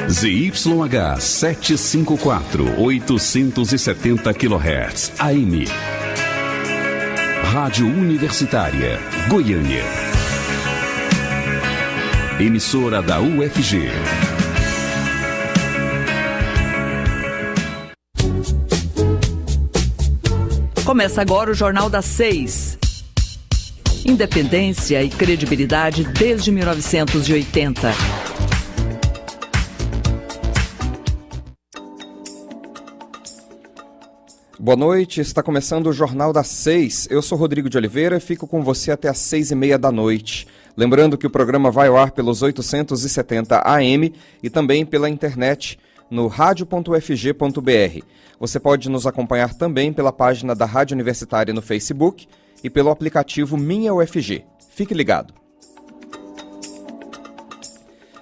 ZYH 754, 870 kHz, AM. Rádio Universitária, Goiânia. Emissora da UFG. Começa agora o Jornal das 6. Independência e credibilidade desde 1980. Boa noite, está começando o Jornal das 6. Eu sou Rodrigo de Oliveira e fico com você até às 6:30 da noite. Lembrando que o programa vai ao ar pelos 870 AM e também pela internet no radio.ufg.br. Você pode nos acompanhar também pela página da Rádio Universitária no Facebook e pelo aplicativo Minha UFG. Fique ligado.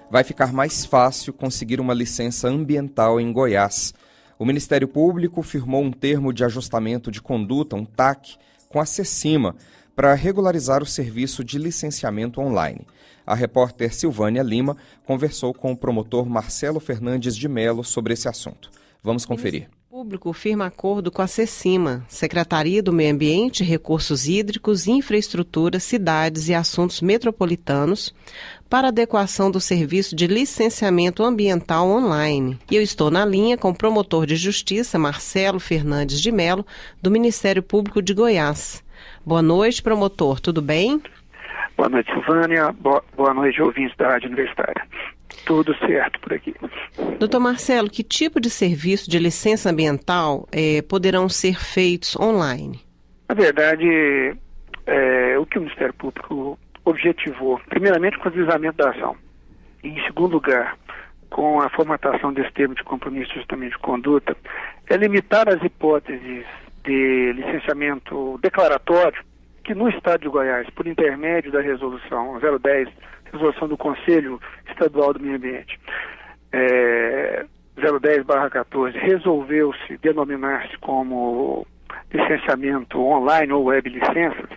Vai ficar mais fácil conseguir uma licença ambiental em Goiás. O Ministério Público firmou um termo de ajustamento de conduta, um TAC, com a Cecima, para regularizar o serviço de licenciamento online. A repórter Silvânia Lima conversou com o promotor Marcelo Fernandes de Melo sobre esse assunto. Vamos conferir. O público firma acordo com a Cecima, Secretaria do Meio Ambiente, Recursos Hídricos, Infraestrutura, Cidades e Assuntos Metropolitanos, para adequação do serviço de licenciamento ambiental online. E eu estou na linha com o promotor de Justiça, Marcelo Fernandes de Melo, do Ministério Público de Goiás. Boa noite, promotor, tudo bem? Boa noite, Silvânia. Boa noite, ouvintes da Rádio Universitária. Tudo certo por aqui. Doutor Marcelo, que tipo de serviço de licença ambiental poderão ser feitos online? Na verdade, o que o Ministério Público objetivou, primeiramente com o deslizamento da ação, e em segundo lugar, com a formatação desse termo de compromisso justamente de conduta, é limitar as hipóteses de licenciamento declaratório que no Estado de Goiás, por intermédio da resolução 010, resolução do Conselho Estadual do Meio Ambiente, 010/14, resolveu-se denominar-se como licenciamento online ou web licenças,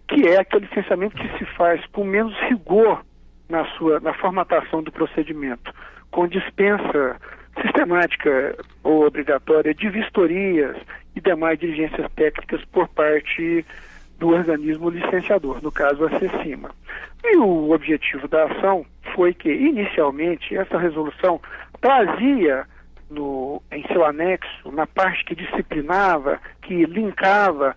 que é aquele licenciamento que se faz com menos rigor na formatação do procedimento, com dispensa sistemática ou obrigatória de vistorias e demais diligências técnicas por parte do organismo licenciador, no caso a Cecima. E o objetivo da ação foi que, inicialmente, essa resolução trazia em seu anexo, na parte que disciplinava, que linkava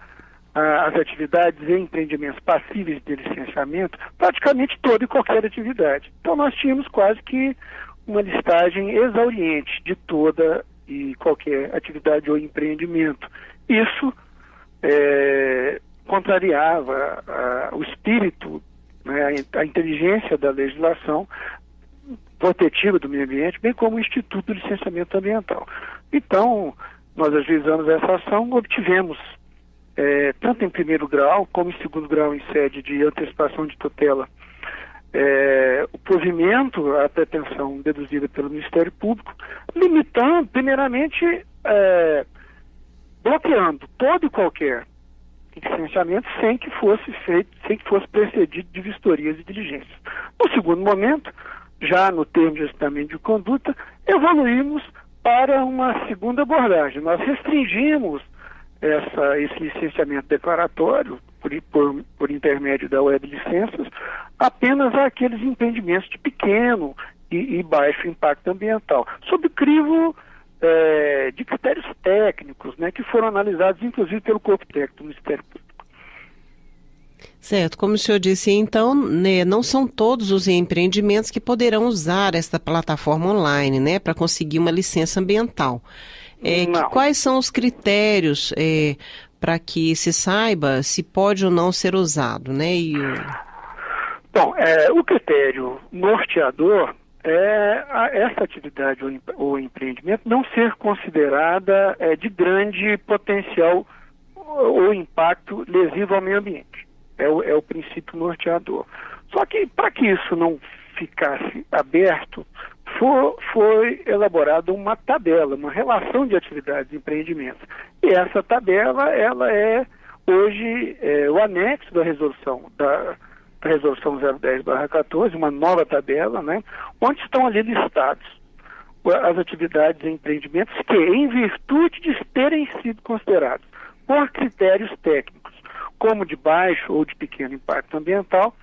as atividades e empreendimentos passíveis de licenciamento, praticamente toda e qualquer atividade. Então nós tínhamos quase que uma listagem exauriente de toda e qualquer atividade ou empreendimento. Isso contrariava o espírito, né, a inteligência da legislação protetiva do meio ambiente, bem como o Instituto do Licenciamento Ambiental. Então, nós ajuizamos essa ação, obtivemos, tanto em primeiro grau como em segundo grau em sede de antecipação de tutela, o provimento à pretensão deduzida pelo Ministério Público, limitando, primeiramente, bloqueando todo e qualquer licenciamento sem que fosse precedido de vistorias e diligências. No segundo momento, já no termo de ajustamento de conduta, evoluímos para uma segunda abordagem. Nós restringimos esse licenciamento declaratório por intermédio da web licenças apenas àqueles empreendimentos de pequeno e baixo impacto ambiental, sob o crivo de critérios técnicos, né, que foram analisados inclusive pelo corpo técnico do Ministério Público. Certo, como o senhor disse, então, né, não são todos os empreendimentos que poderão usar esta plataforma online, né, para conseguir uma licença ambiental. Quais são os critérios para que se saiba se pode ou não ser usado, né? Bom, o critério norteador essa atividade ou empreendimento não ser considerada de grande potencial ou impacto lesivo ao meio ambiente. É o princípio norteador. Só que, para que isso não ficasse aberto, foi elaborada uma tabela, uma relação de atividades e empreendimentos. E essa tabela, ela é hoje o anexo da resolução da Resolução 010/14, uma nova tabela, né, onde estão ali listados as atividades e empreendimentos que, em virtude de terem sido considerados por critérios técnicos, como de baixo ou de pequeno impacto ambiental,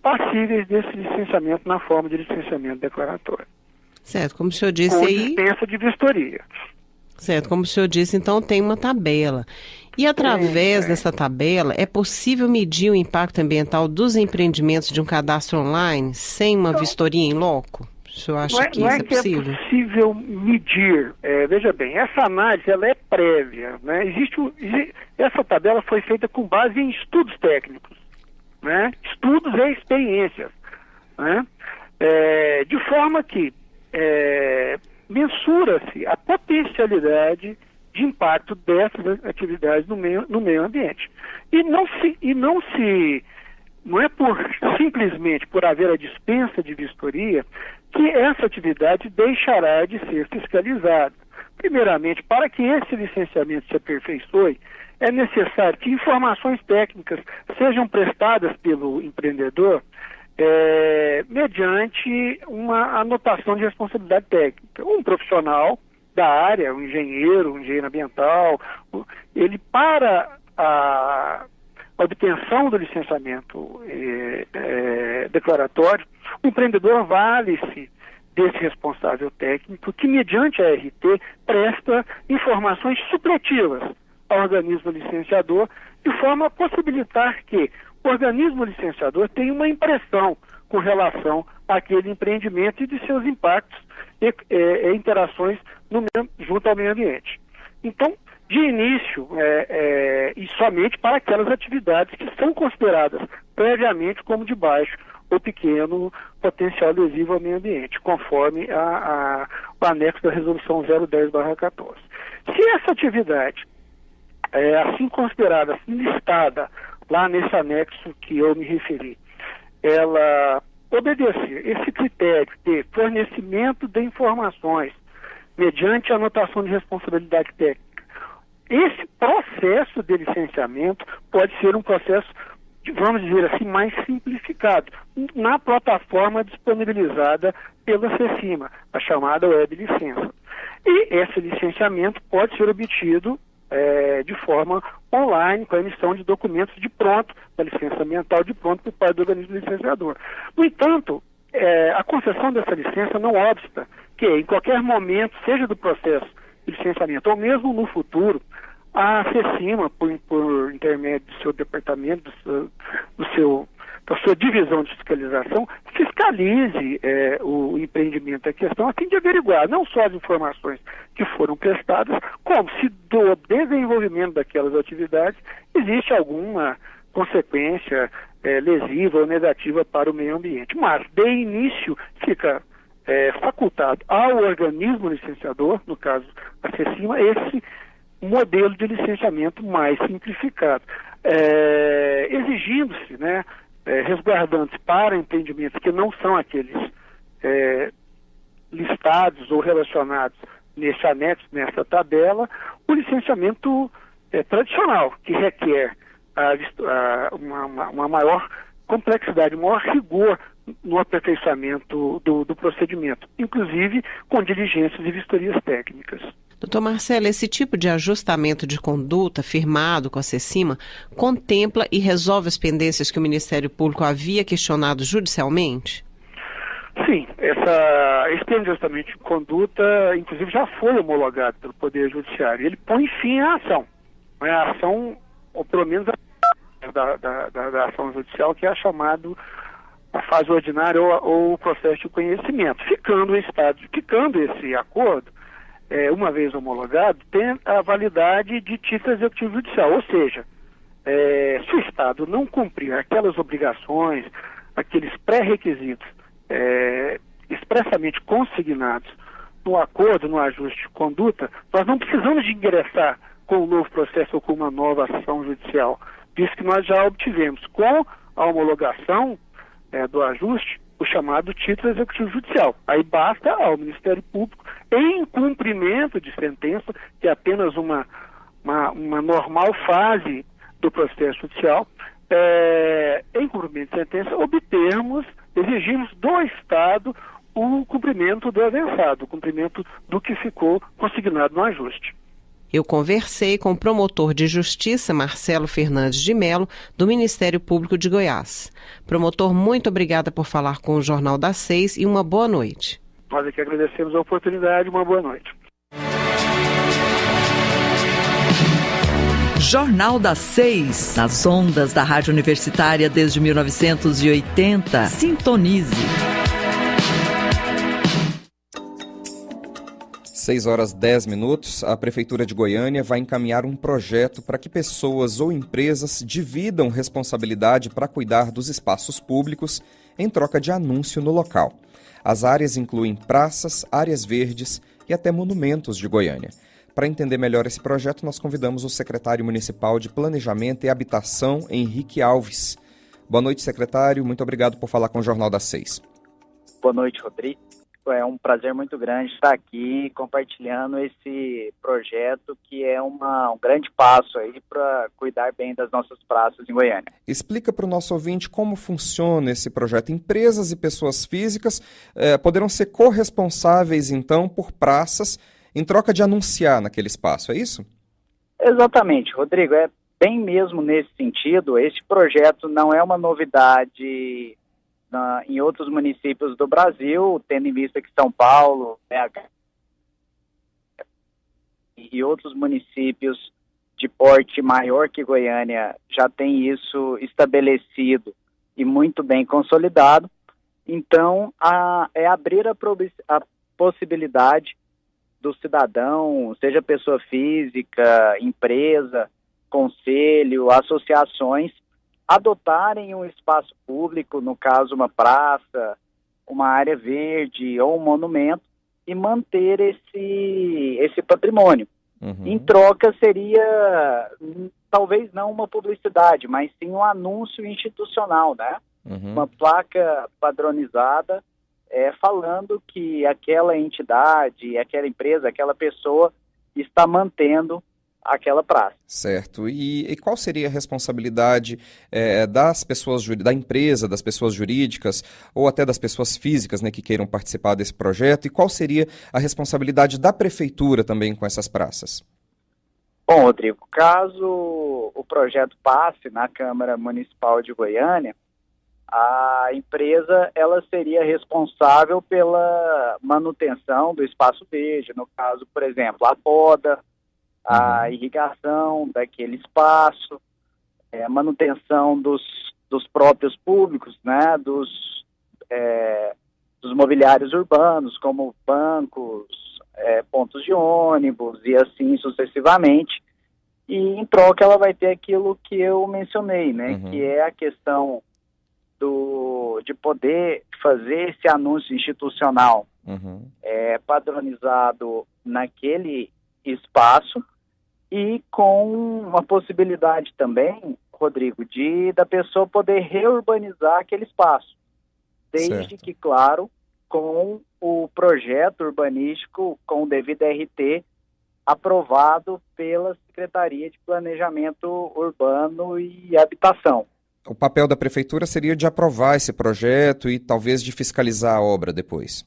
passíveis desse licenciamento na forma de licenciamento declaratório. Certo, como o senhor disse com aí... dispensa de vistoria. Certo, como o senhor disse, então tem uma tabela. E através dessa tabela, é possível medir o impacto ambiental dos empreendimentos de um cadastro online sem uma vistoria em loco? O senhor acha que isso é possível? É possível medir. Veja bem, essa análise ela é prévia, né? Essa tabela foi feita com base em estudos técnicos, né? Estudos e experiências, né? De forma que mensura-se a potencialidade de impacto dessas atividades no meio ambiente. Não é simplesmente por haver a dispensa de vistoria que essa atividade deixará de ser fiscalizada. Primeiramente, para que esse licenciamento se aperfeiçoe, é necessário que informações técnicas sejam prestadas pelo empreendedor mediante uma anotação de responsabilidade técnica. Um profissional da área, um engenheiro ambiental, ele, para a obtenção do licenciamento declaratório, o empreendedor vale-se desse responsável técnico que, mediante a RT, presta informações supletivas ao organismo licenciador, de forma a possibilitar que o organismo licenciador tenha uma impressão com relação àquele empreendimento e de seus impactos e interações junto ao meio ambiente. Então, de início, e somente para aquelas atividades que são consideradas previamente como de baixo ou pequeno potencial lesivo ao meio ambiente, conforme o anexo da Resolução 010/14. Se essa atividade assim considerada, assim listada lá nesse anexo que eu me referi, ela obedecer esse critério de fornecimento de informações mediante a anotação de responsabilidade técnica, esse processo de licenciamento pode ser um processo, vamos dizer assim, mais simplificado, na plataforma disponibilizada pela CECIMA, a chamada Web Licença. E esse licenciamento pode ser obtido de forma online, com a emissão de documentos de pronto, da licença ambiental de pronto por parte do organismo licenciador. No entanto, a concessão dessa licença não obsta que, em qualquer momento, seja do processo de licenciamento ou mesmo no futuro, a CECIMA, por intermédio do seu departamento, da sua divisão de fiscalização, fiscalize o empreendimento em questão, a fim de averiguar não só as informações que foram prestadas, como se do desenvolvimento daquelas atividades existe alguma consequência lesiva ou negativa para o meio ambiente. Mas, de início, fica facultado ao organismo licenciador, no caso a CECIMA, esse modelo de licenciamento mais simplificado, exigindo-se, resguardando-se para empreendimentos que não são aqueles listados ou relacionados nesse anexo, nessa tabela, o licenciamento tradicional, que requer uma maior complexidade, um maior rigor no aperfeiçoamento do procedimento, inclusive com diligências e vistorias técnicas. Doutor Marcelo, esse tipo de ajustamento de conduta firmado com a CECIMA contempla e resolve as pendências que o Ministério Público havia questionado judicialmente? Sim, esse plano de ajustamento de conduta, inclusive, já foi homologado pelo Poder Judiciário. Ele põe fim à ação. A ação, ou pelo menos da ação judicial, que é a fase ordinária ou o processo de conhecimento. Ficando esse acordo, uma vez homologado, tem a validade de título executivo judicial, ou seja, se o Estado não cumprir aquelas obrigações, aqueles pré-requisitos expressamente consignados no acordo, no ajuste de conduta, nós não precisamos de ingressar com um novo processo ou com uma nova ação judicial, visto que nós já obtivemos com a homologação do ajuste o chamado título executivo judicial. Aí basta ao Ministério Público, em cumprimento de sentença, que é apenas uma normal fase do processo judicial, em cumprimento de sentença, exigimos do Estado o cumprimento do avançado, o cumprimento do que ficou consignado no ajuste. Eu conversei com o promotor de justiça, Marcelo Fernandes de Melo, do Ministério Público de Goiás. Promotor, muito obrigada por falar com o Jornal das 6 e uma boa noite. Nós aqui agradecemos a oportunidade, uma boa noite. Jornal das 6, nas ondas da Rádio Universitária desde 1980. Sintonize. 6h10. A Prefeitura de Goiânia vai encaminhar um projeto para que pessoas ou empresas dividam responsabilidade para cuidar dos espaços públicos em troca de anúncio no local. As áreas incluem praças, áreas verdes e até monumentos de Goiânia. Para entender melhor esse projeto, nós convidamos o secretário municipal de Planejamento e Habitação, Henrique Alves. Boa noite, secretário. Muito obrigado por falar com o Jornal das 6. Boa noite, Rodrigo. É um prazer muito grande estar aqui compartilhando esse projeto que é um grande passo aí para cuidar bem das nossas praças em Goiânia. Explica para o nosso ouvinte como funciona esse projeto. Empresas e pessoas físicas poderão ser corresponsáveis, então, por praças em troca de anunciar naquele espaço, é isso? Exatamente, Rodrigo. É bem mesmo nesse sentido. Esse projeto não é uma novidade em outros municípios do Brasil, tendo em vista que São Paulo, e outros municípios de porte maior que Goiânia já tem isso estabelecido e muito bem consolidado. Então, é abrir a possibilidade do cidadão, seja pessoa física, empresa, conselho, associações, adotarem um espaço público, no caso uma praça, uma área verde ou um monumento, e manter esse patrimônio. Uhum. Em troca seria, talvez não uma publicidade, mas sim um anúncio institucional, né? Uhum. Uma placa padronizada falando que aquela entidade, aquela empresa, aquela pessoa está mantendo aquela praça. Certo. E qual seria a responsabilidade das pessoas, da empresa, das pessoas jurídicas ou até das pessoas físicas, né, que queiram participar desse projeto? E qual seria a responsabilidade da prefeitura também com essas praças? Bom, Rodrigo, caso o projeto passe na Câmara Municipal de Goiânia, a empresa ela seria responsável pela manutenção do espaço verde, no caso, por exemplo, a poda, a irrigação daquele espaço, a manutenção dos próprios públicos, né, dos mobiliários urbanos, como bancos, pontos de ônibus e assim sucessivamente. E em troca ela vai ter aquilo que eu mencionei, né, que é a questão de poder fazer esse anúncio institucional padronizado naquele espaço, e com uma possibilidade também, Rodrigo, da pessoa poder reurbanizar aquele espaço, desde que, claro, com o projeto urbanístico, com o devido RT, aprovado pela Secretaria de Planejamento Urbano e Habitação. O papel da prefeitura seria de aprovar esse projeto e talvez de fiscalizar a obra depois.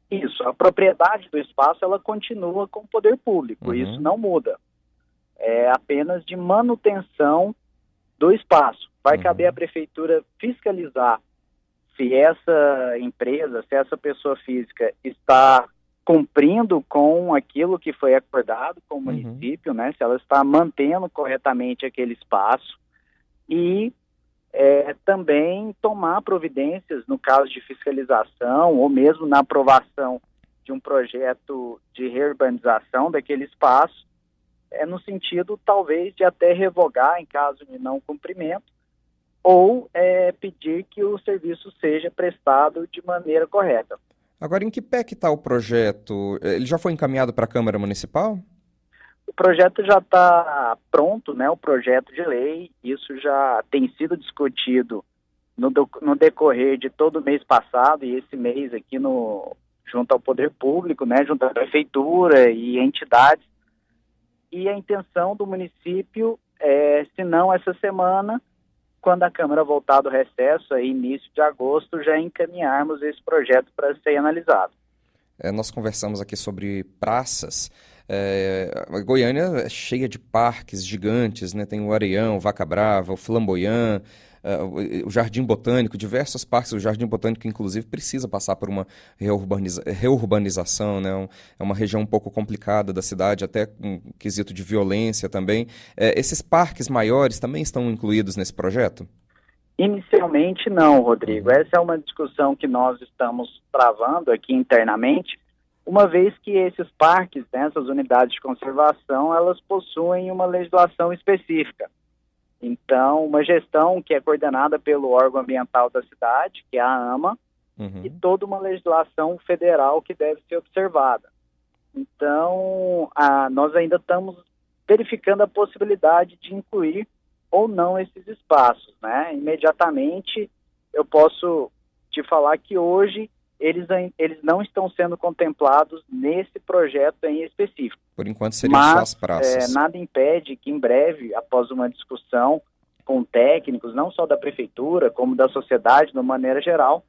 Isso, a propriedade do espaço ela continua com o poder público, isso não muda. É apenas de manutenção do espaço. Vai caber à prefeitura fiscalizar se essa empresa, se essa pessoa física está cumprindo com aquilo que foi acordado com o município, né? Se ela está mantendo corretamente aquele espaço, e também tomar providências no caso de fiscalização ou mesmo na aprovação de um projeto de reurbanização daquele espaço, no sentido talvez de até revogar em caso de não cumprimento, ou pedir que o serviço seja prestado de maneira correta. Agora, em que pé que está o projeto? Ele já foi encaminhado para a Câmara Municipal? O projeto já está pronto, né? O projeto de lei, isso já tem sido discutido no decorrer de todo o mês passado e esse mês aqui junto ao Poder Público, né? Junto à Prefeitura e entidades. E a intenção do município se não essa semana, quando a Câmara voltar do recesso, aí, início de agosto, já encaminharmos esse projeto para ser analisado. Nós conversamos aqui sobre praças. Goiânia é cheia de parques gigantes, né? Tem o Areião, Vaca Brava, o Flamboyant, o Jardim Botânico, diversos parques. O Jardim Botânico, inclusive, precisa passar por uma reurbanização, né? É uma região um pouco complicada da cidade, até com quesito de violência também. Esses parques maiores também estão incluídos nesse projeto? Inicialmente não, Rodrigo. Essa é uma discussão que nós estamos travando aqui internamente, uma vez que esses parques, né, essas unidades de conservação, elas possuem uma legislação específica. Então, uma gestão que é coordenada pelo órgão ambiental da cidade, que é a AMA, e toda uma legislação federal que deve ser observada. Então, nós ainda estamos verificando a possibilidade de incluir ou não esses espaços, né? Imediatamente, eu posso te falar que hoje eles não estão sendo contemplados nesse projeto em específico. Por enquanto seriam só as praças. Nada impede que em breve, após uma discussão com técnicos, não só da prefeitura, como da sociedade, de uma maneira geral,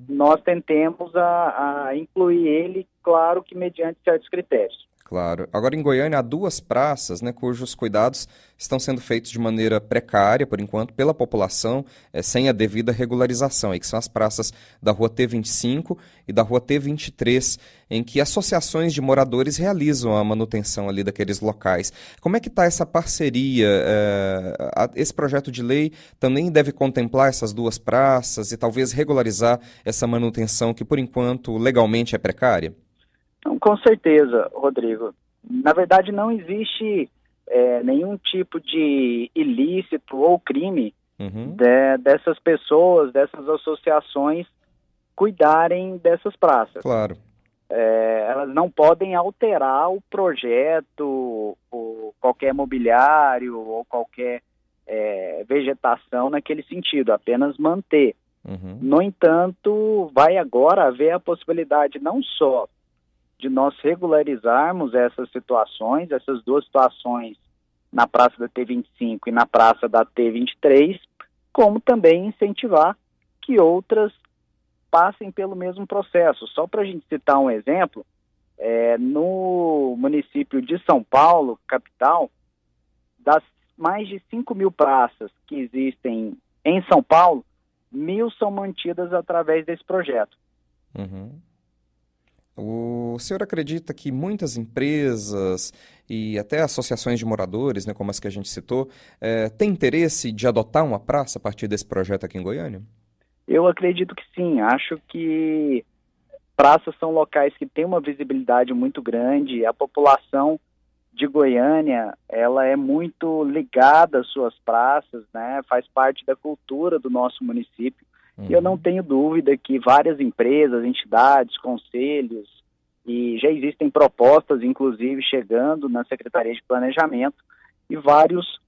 nós tentemos a incluir ele, claro que mediante certos critérios. Claro. Agora, em Goiânia, há 2 praças, né, cujos cuidados estão sendo feitos de maneira precária, por enquanto, pela população, sem a devida regularização, aí, que são as praças da Rua T25 e da Rua T23, em que associações de moradores realizam a manutenção ali daqueles locais. Como é que está essa parceria? Esse projeto de lei também deve contemplar essas 2 praças e talvez regularizar essa manutenção que, por enquanto, legalmente é precária? Com certeza, Rodrigo. Na verdade, não existe nenhum tipo de ilícito ou crime dessas pessoas, dessas associações, cuidarem dessas praças. Claro. Elas não podem alterar o projeto, ou qualquer mobiliário, ou qualquer vegetação naquele sentido, apenas manter. No entanto, vai agora haver a possibilidade não só de nós regularizarmos essas situações, essas 2 situações na praça da T25 e na praça da T23, como também incentivar que outras passem pelo mesmo processo. Só para a gente citar um exemplo, no município de São Paulo, capital, das mais de 5.000 praças que existem em São Paulo, 1.000 são mantidas através desse projeto. O senhor acredita que muitas empresas e até associações de moradores, né, como as que a gente citou, têm interesse de adotar uma praça a partir desse projeto aqui em Goiânia? Eu acredito que sim. Acho que praças são locais que têm uma visibilidade muito grande. A população de Goiânia, ela é muito ligada às suas praças, né? Faz parte da cultura do nosso município. E eu não tenho dúvida que várias empresas, entidades, conselhos, e já existem propostas, inclusive, chegando na Secretaria de Planejamento, e vários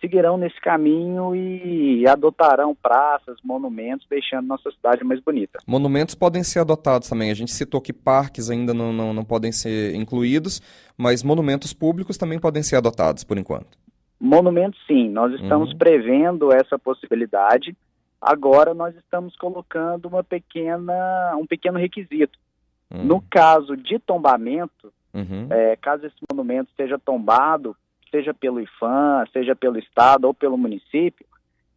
seguirão nesse caminho e adotarão praças, monumentos, deixando nossa cidade mais bonita. Monumentos podem ser adotados também. A gente citou que parques ainda não podem ser incluídos, mas monumentos públicos também podem ser adotados, por enquanto. Monumentos, sim. Nós estamos prevendo essa possibilidade. Agora nós estamos colocando um pequeno requisito. No caso de tombamento, caso esse monumento seja tombado, seja pelo IPHAN, seja pelo Estado ou pelo município,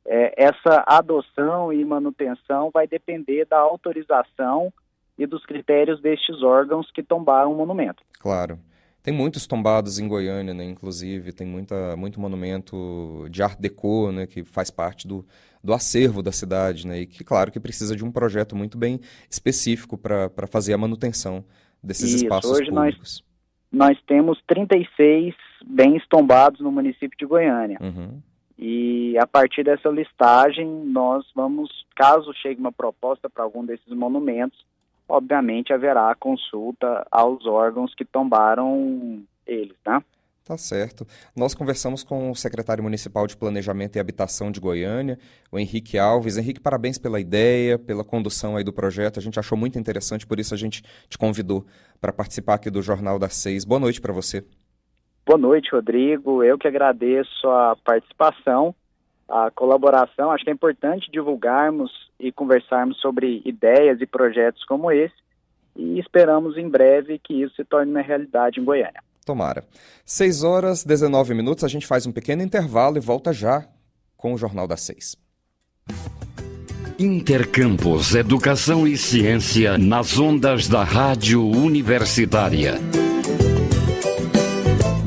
essa adoção e manutenção vai depender da autorização e dos critérios destes órgãos que tombaram o monumento. Claro. Tem muitos tombados em Goiânia, né? Inclusive, tem muito monumento de Art Deco, né? Que faz parte do acervo da cidade, né? E que, claro, que precisa de um projeto muito bem específico para fazer a manutenção desses espaços hoje públicos. Nós temos 36 bens tombados no município de Goiânia. E a partir dessa listagem, nós vamos, caso chegue uma proposta para algum desses monumentos, obviamente haverá consulta aos órgãos que tombaram eles, tá? Tá certo. Nós conversamos com o secretário municipal de Planejamento e Habitação de Goiânia, o Henrique Alves. Henrique, parabéns pela ideia, pela condução aí do projeto. A gente achou muito interessante, por isso a gente te convidou para participar aqui do Jornal das 6. Boa noite para você. Boa noite, Rodrigo. Eu que agradeço a participação a colaboração. Acho que é importante divulgarmos e conversarmos sobre ideias e projetos como esse, e esperamos em breve que isso se torne uma realidade em Goiânia. Tomara. 6h19, a gente faz um pequeno intervalo e volta já com o Jornal das 6. Intercampus Educação e Ciência nas ondas da Rádio Universitária.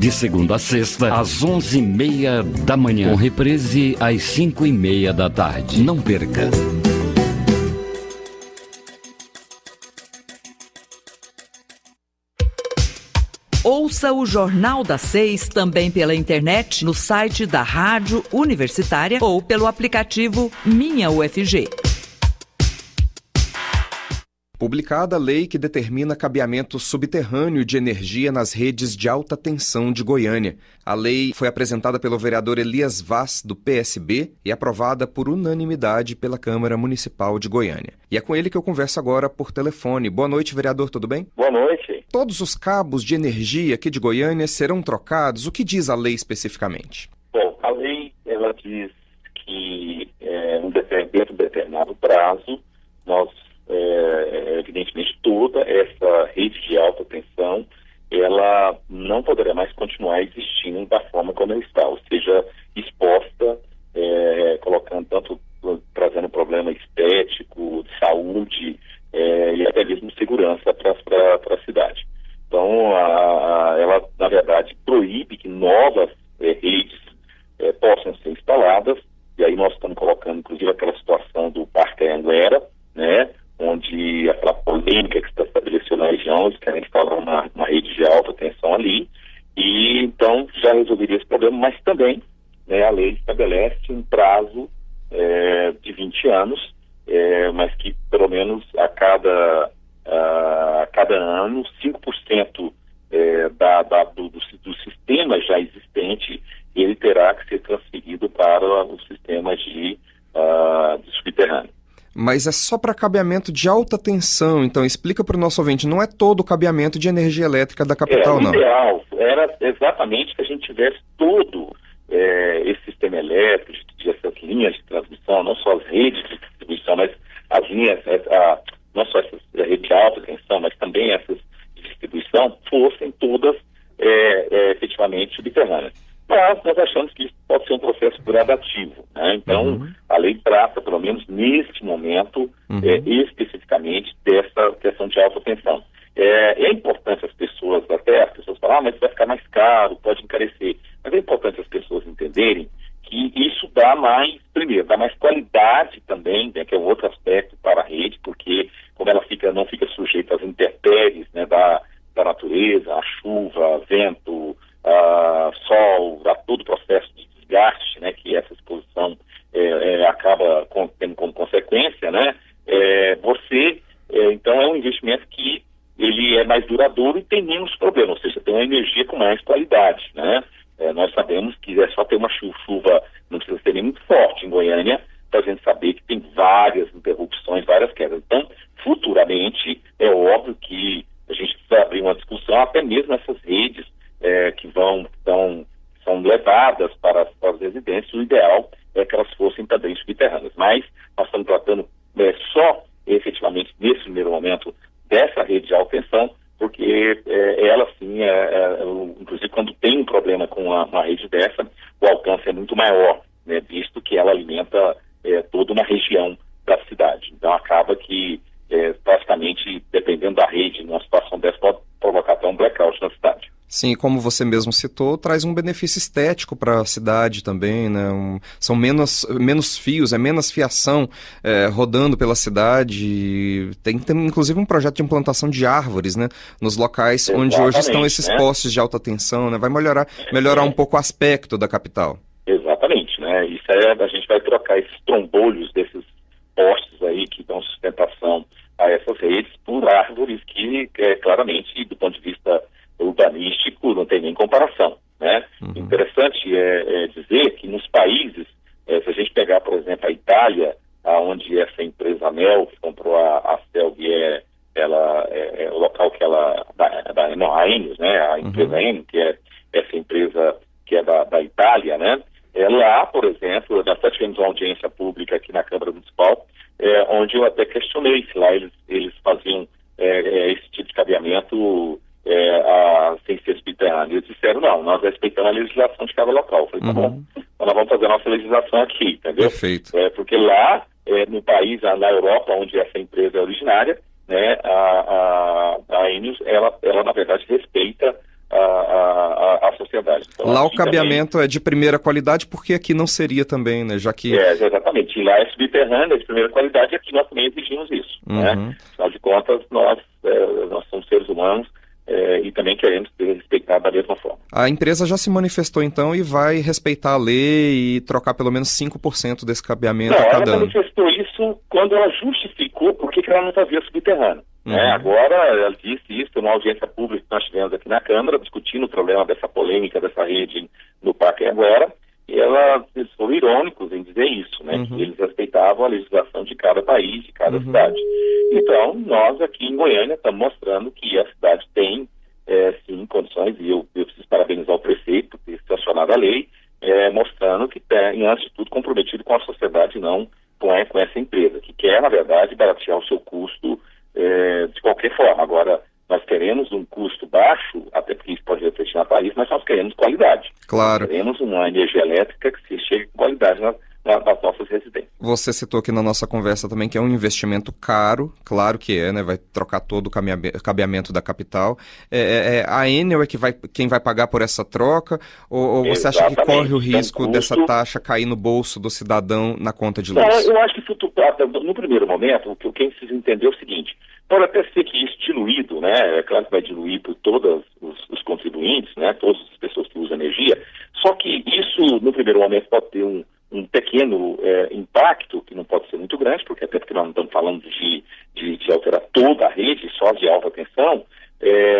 De segunda a sexta, às 11h30 da manhã, com reprise às 5h30 da tarde. Não perca! Ouça o Jornal das 6 também pela internet, no site da Rádio Universitária ou pelo aplicativo Minha UFG. Publicada a lei que determina cabeamento subterrâneo de energia nas redes de alta tensão de Goiânia. A lei foi apresentada pelo vereador Elias Vaz, do PSB, e aprovada por unanimidade pela Câmara Municipal de Goiânia. E é com ele que eu converso agora por telefone. Boa noite, vereador, tudo bem? Boa noite. Todos os cabos de energia aqui de Goiânia serão trocados. O que diz a lei especificamente? Bom, a lei, ela diz que dentro de determinado prazo, nós evidentemente toda essa rede de alta tensão, ela não poderá mais continuar existindo da forma como ela está, ou seja, exposta, colocando tanto, trazendo problema estético, de saúde e até mesmo segurança para a cidade. Então, ela, na verdade, proíbe que novas redes possam ser instaladas, e aí nós estamos colocando, inclusive, aquela situação do Parque Anhanguera, né, onde aquela polêmica que está estabelecida na região, eles querem instalar uma rede de alta tensão ali, e então já resolveria esse problema, mas também, né, a lei estabelece um prazo de 20 anos, mas que pelo menos a cada ano 5% do sistema já existente, ele terá que ser transferido para o sistema de subterrâneo. Mas é só para cabeamento de alta tensão, então explica para o nosso ouvinte, não é todo o cabeamento de energia elétrica da capital, não. O ideal era exatamente que a gente tivesse todo esse sistema elétrico, essas linhas de transmissão, não só as redes de distribuição, mas as linhas, não só essas redes de alta tensão, mas também essas de distribuição, fossem todas efetivamente subterrâneas. Mas nós achamos que isso pode ser um processo gradativo, né? Então, a lei trata, pelo menos neste momento, especificamente dessa questão de alta tensão. É importante as pessoas falam, mas vai ficar mais caro, pode encarecer. Mas é importante as pessoas entenderem que isso dá mais qualidade também, né, que é um outro aspecto para a rede, porque como ela não fica sujeita às intempéries, né, da natureza, a chuva, vento, sol, a todo o processo de desgaste, né, que essa exposição acaba tendo como consequência, né, então é um investimento que ele é mais duradouro e tem menos problema, ou seja, tem uma energia com mais qualidade, né. Nós sabemos que é só ter uma chuva, não precisa ser nem muito forte em Goiânia, para a gente saber que tem várias interrupções, várias quedas. Então, futuramente, é óbvio que a gente precisa abrir uma discussão, até mesmo essas redes que são levadas para as residências, o ideal é que elas fossem também subterrâneas. Mas nós estamos tratando só, efetivamente, nesse primeiro momento, dessa rede de alta tensão, porque ela, sim, inclusive quando tem um problema com uma rede dessa, o alcance é muito maior, né, visto que ela alimenta toda uma região da cidade. Então acaba que, praticamente, dependendo da rede, numa situação dessa, pode provocar até um blackout na cidade. Sim, como você mesmo citou, traz um benefício estético para a cidade também, né? São menos fios, menos fiação rodando pela cidade. Tem inclusive um projeto de implantação de árvores, né? Nos locais onde hoje estão esses postes de alta tensão, né? Vai melhorar um pouco o aspecto da capital. Exatamente, né? Isso a gente vai trocar esses trombolhos desses postes aí que dão sustentação a essas redes por árvores que, claramente, do ponto de vista urbanístico, não tem nem comparação, né? Interessante dizer que nos países, se a gente pegar, por exemplo, a Itália, onde essa empresa Mel, que comprou a Celg, o local que ela, a Enios, né? A empresa Enios, que é essa empresa que é da Itália, né? Lá, por exemplo, na cidade tivemos uma audiência pública aqui na Câmara Municipal, onde eu até questionei se lá eles faziam esse tipo de cabeamento sem ser subterrâneo. Eles disseram, não, nós respeitamos a legislação de cada local. Eu falei, tá bom, então nós vamos fazer a nossa legislação aqui, entendeu? Perfeito. Porque lá, no país, na Europa, onde essa empresa é originária, né, a Enios, ela na verdade respeita a sociedade. Então, lá o cabeamento também é de primeira qualidade, porque aqui não seria também, né? Já que... exatamente. E lá é subterrâneo, é de primeira qualidade, e aqui nós também exigimos isso. Né? Afinal de contas, nós somos seres humanos e também queremos ser respeitados da mesma forma. A empresa já se manifestou, então, e vai respeitar a lei e trocar pelo menos 5% desse cabeamento a cada ano. Ela manifestou isso quando ela justificou por que ela não fazia subterrâneo. Agora, ela disse isso numa audiência pública que nós tivemos aqui na Câmara, discutindo o problema dessa polêmica dessa rede no Parque Anguera, e eles foram irônicos em dizer isso, né, que eles respeitavam a legislação de cada país, de cada cidade. Então, nós aqui em Goiânia estamos mostrando que a cidade tem, sim, condições, e eu preciso parabenizar o prefeito por ter sancionado a lei, mostrando que tem, antes de tudo, comprometido com a sociedade, não com essa empresa, que quer, na verdade, baratear o seu custo de qualquer forma. Agora, nós queremos um custo baixo, até porque isso pode refletir na Paris, mas nós queremos qualidade. Claro. Nós queremos uma energia elétrica que chegue com qualidade nas nossas residências. Você citou aqui na nossa conversa também que é um investimento caro, claro que né? Vai trocar todo o cabeamento da capital. A Enel quem vai pagar por essa troca? Ou você acha que corre o risco dessa taxa cair no bolso do cidadão na conta de luz? Não, eu acho que isso, no primeiro momento, o que quem precisa entender é o seguinte: pode até ser que isso diluído, né? É claro que vai diluir por todos os contribuintes, né? Todas as pessoas que usam energia, só que isso, no primeiro momento, pode ter um pequeno impacto, que não pode ser muito grande, porque até porque nós não estamos falando de alterar toda a rede, só de alta tensão,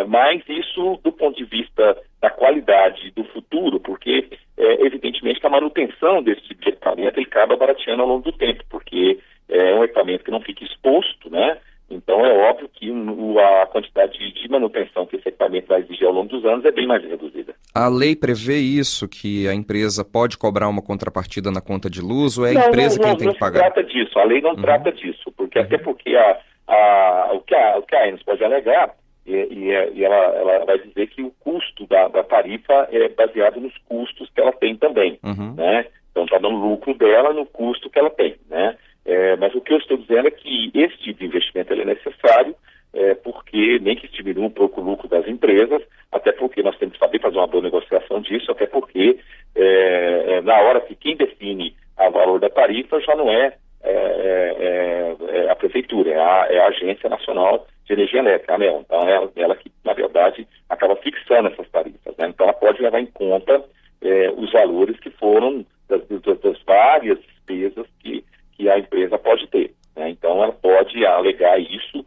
mas isso do ponto de vista da qualidade do futuro, porque evidentemente que a manutenção desse tipo de equipamento ele acaba barateando ao longo do tempo, porque é um equipamento que não fica exposto, né? Então é óbvio que a quantidade de manutenção que esse equipamento vai exigir ao longo dos anos é bem mais reduzida. A lei prevê isso, que a empresa pode cobrar uma contrapartida na conta de luz, ou é a empresa quem tem que pagar? Não trata disso, a lei não trata disso, porque até porque o que a Enes pode alegar, e ela vai dizer que o custo da tarifa é baseado nos custos que ela tem também, né? Então está dando lucro dela no custo que ela tem, né? Mas o que eu estou dizendo é que esse tipo de investimento ele é necessário, porque nem que diminua um pouco o lucro das empresas, até porque nós temos que saber fazer uma boa negociação disso, até porque na hora que quem define o valor da tarifa já não é a prefeitura, é a Agência Nacional de Energia Elétrica, a ANEEL. Então ela que, na verdade, acaba fixando essas tarifas, né? Então ela pode levar em conta os valores que foram das várias despesas que a empresa pode ter, né? Então ela pode alegar isso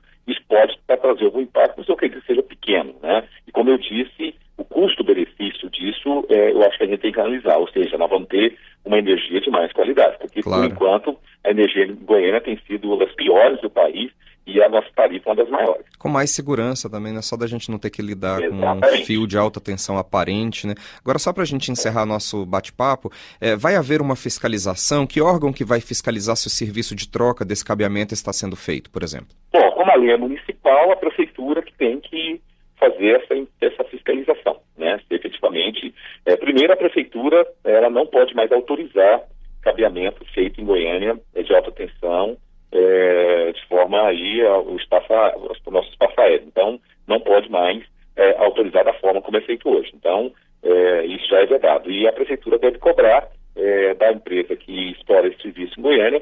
pode trazer algum impacto, mas eu acredito que seja pequeno, né? E como eu disse, o custo-benefício disso, eu acho que a gente tem que analisar, ou seja, nós vamos ter uma energia de mais qualidade, porque por enquanto a energia em Goiânia tem sido uma das piores do país e a nossa tarifa é uma das maiores. Com mais segurança também, né? Só da gente não ter que lidar com um fio de alta tensão aparente, né? Agora, só para a gente encerrar nosso bate-papo, vai haver uma fiscalização? Que órgão que vai fiscalizar se o serviço de troca desse cabeamento está sendo feito, por exemplo? Bom, como a lei é municipal, a prefeitura que tem que fazer essa fiscalização, né? Se efetivamente, primeiro a prefeitura, ela não pode mais autorizar cabeamento feito em Goiânia de alta tensão, de forma aí o nosso espaço aéreo. Então, não pode mais autorizar da forma como é feito hoje. Então, isso já é vedado. E a prefeitura deve cobrar da empresa que explora esse serviço em Goiânia,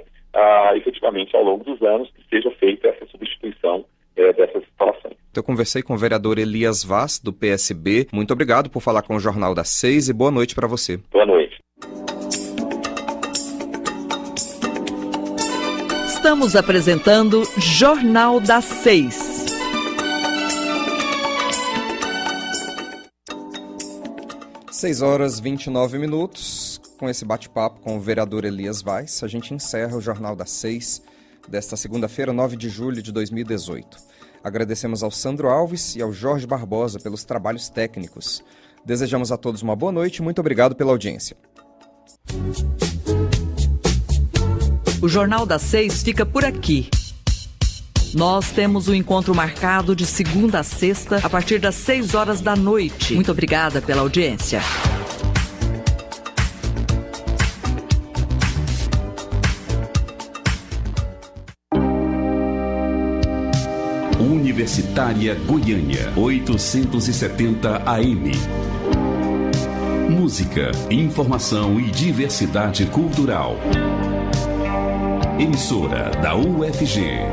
efetivamente, ao longo dos anos, que seja feita essa substituição dessas instalações. Eu conversei com o vereador Elias Vaz, do PSB. Muito obrigado por falar com o Jornal das 6 e boa noite para você. Boa noite. Estamos apresentando Jornal das 6. Seis horas 29 minutos. Com esse bate-papo com o vereador Elias Vaz, a gente encerra o Jornal das 6 desta segunda-feira, 9 de julho de 2018. Agradecemos ao Sandro Alves e ao Jorge Barbosa pelos trabalhos técnicos. Desejamos a todos uma boa noite e muito obrigado pela audiência. O Jornal das 6 fica por aqui. Nós temos um encontro marcado de segunda a sexta, a partir das 6 horas da noite. Muito obrigada pela audiência. Universitária Goiânia, 870 AM. Música, informação e diversidade cultural. Emissora da UFG.